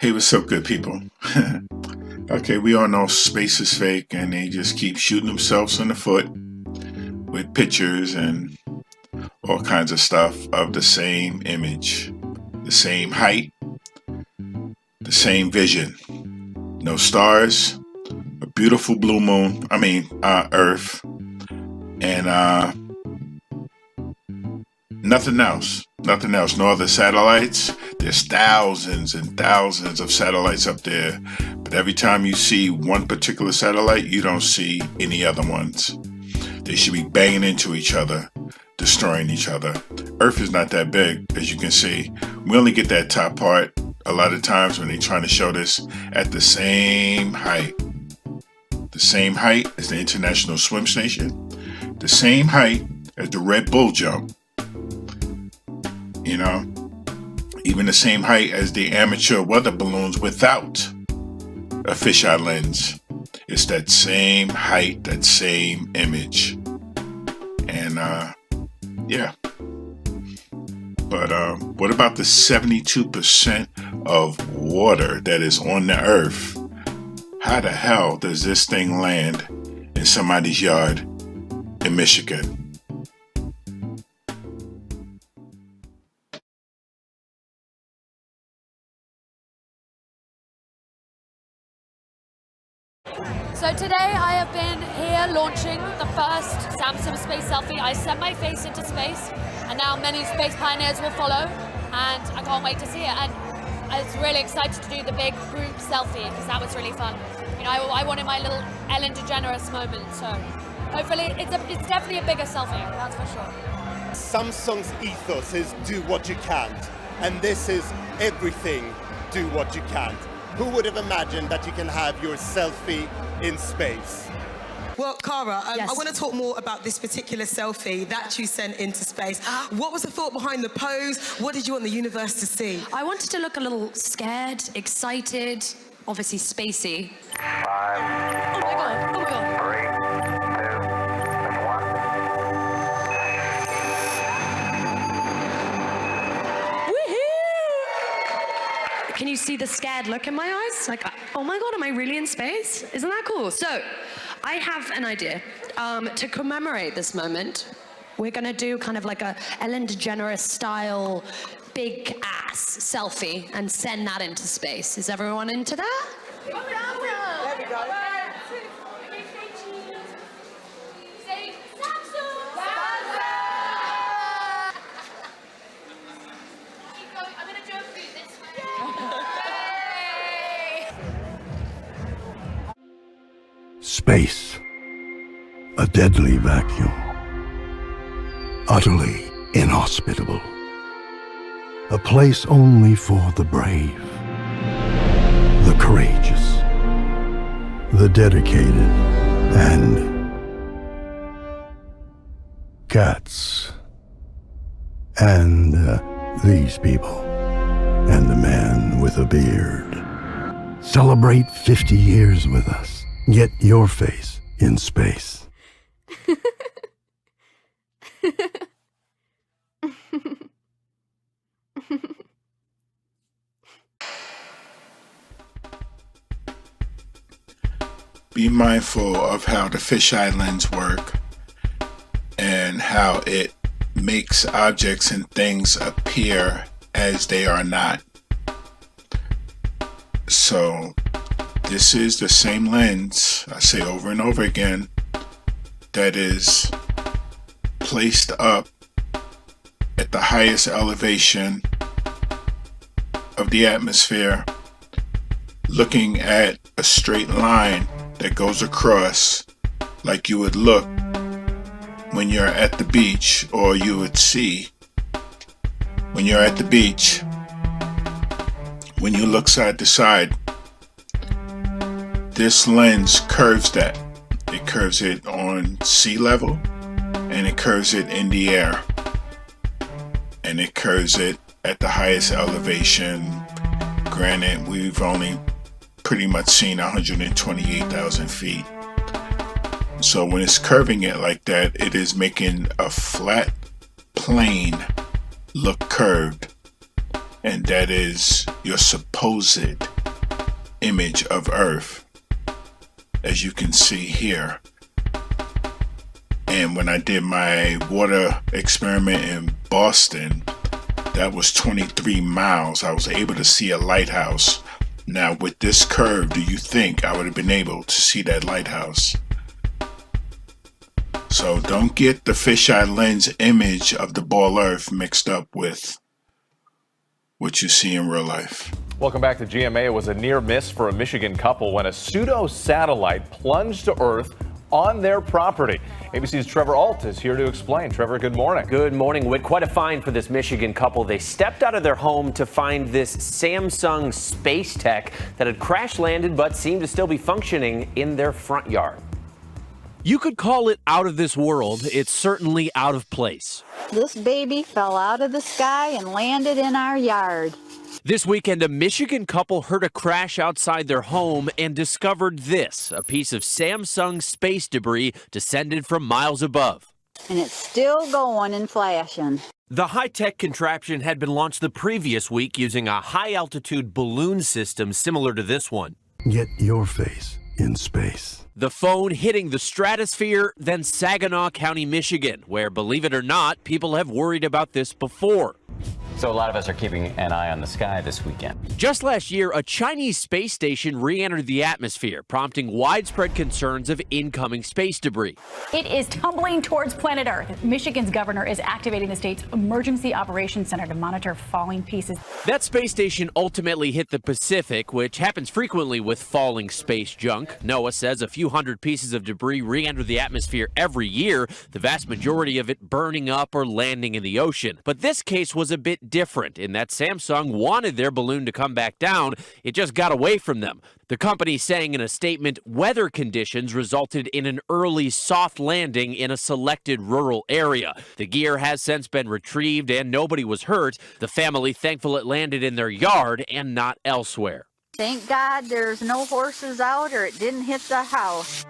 Hey, what's up, good people? Okay, we all know space is fake, and they just keep shooting themselves in the foot with pictures and all kinds of stuff of the same image, the same height, the same vision. No stars, a beautiful blue moon, Earth, and nothing else. Nothing else. No other satellites. There's thousands and thousands of satellites up there. But every time you see one particular satellite, you don't see any other ones. They should be banging into each other, destroying each other. Earth is not that big, as you can see. We only get that top part a lot of times when they're trying to show this at the same height. The same height as the International Swim Station. The same height as the Red Bull jump. You know, even the same height as the amateur weather balloons without a fisheye lens. It's that same height, that same image. And, yeah. But what about the 72% of water that is on the earth? How the hell does this thing land in somebody's yard in Michigan? So today I have been here launching the first Samsung Space Selfie. I sent my face into space, and now many space pioneers will follow, and I can't wait to see it. And I was really excited to do the big group selfie because that was really fun. You know, I wanted my little Ellen DeGeneres moment, so hopefully it's definitely a bigger selfie, that's for sure. Samsung's ethos is do what you can't, and this is everything do what you can't. Who would have imagined that you can have your selfie in space? Well, Cara, Yes. I want to talk more about this particular selfie that you sent into space. What was the thought behind the pose? What did you want the universe to see? I wanted to look a little scared, excited, obviously spacey. Oh my god, oh my god. 3, 2, 1. Can you see the scared look in my eyes? Like, oh my god, am I really in space? Isn't that cool? So, I have an idea. To commemorate this moment, we're gonna do kind of like a Ellen DeGeneres style big ass selfie and send that into space. Is everyone into that? There we go. Space, a deadly vacuum, utterly inhospitable, a place only for the brave, the courageous, the dedicated, and cats, and these people, and the man with a beard. Celebrate 50 years with us. Get your face in space. Be mindful of how the fisheye lens work and how it makes objects and things appear as they are not. So this is the same lens, I say over and over again, that is placed up at the highest elevation of the atmosphere, looking at a straight line that goes across like you would look when you're at the beach, or you would see when you're at the beach. When you look side to side, this lens curves that. It curves it on sea level, and it curves it in the air, and it curves it at the highest elevation. Granted, we've only pretty much seen 128,000 feet, So when it's curving it like that, it is making a flat plane look curved. And that is your supposed image of Earth, as you can see here. And when I did my water experiment in Boston, that was 23 miles. I was able to see a lighthouse. Now with this curve, do you think I would have been able to see that lighthouse? So don't get the fisheye lens image of the ball Earth mixed up with what you see in real life. Welcome back to GMA. It was a near miss for a Michigan couple when a pseudo-satellite plunged to Earth on their property. ABC's Trevor Alt is here to explain. Trevor, good morning. Good morning, Whit. Quite a find for this Michigan couple. They stepped out of their home to find this Samsung space tech that had crash landed but seemed to still be functioning in their front yard. You could call it out of this world. It's certainly out of place. This baby fell out of the sky and landed in our yard. This weekend, a Michigan couple heard a crash outside their home and discovered this, a piece of Samsung space debris descended from miles above. And it's still going and flashing. The high-tech contraption had been launched the previous week using a high-altitude balloon system similar to this one. Get your face in space. The phone hitting the stratosphere, then Saginaw County, Michigan, where, believe it or not, people have worried about this before. So a lot of us are keeping an eye on the sky this weekend. Just last year, a Chinese space station re-entered the atmosphere, prompting widespread concerns of incoming space debris. It is tumbling towards planet Earth. Michigan's governor is activating the state's Emergency Operations Center to monitor falling pieces. That space station ultimately hit the Pacific, which happens frequently with falling space junk. NOAA says a few hundred pieces of debris re-enter the atmosphere every year, the vast majority of it burning up or landing in the ocean. But this case was a bit different in that Samsung wanted their balloon to come back down. It just got away from them. The company saying in a statement, weather conditions resulted in an early soft landing in a selected rural area. The gear has since been retrieved and nobody was hurt. The family thankful it landed in their yard and not elsewhere. Thank God there's no horses out or it didn't hit the house.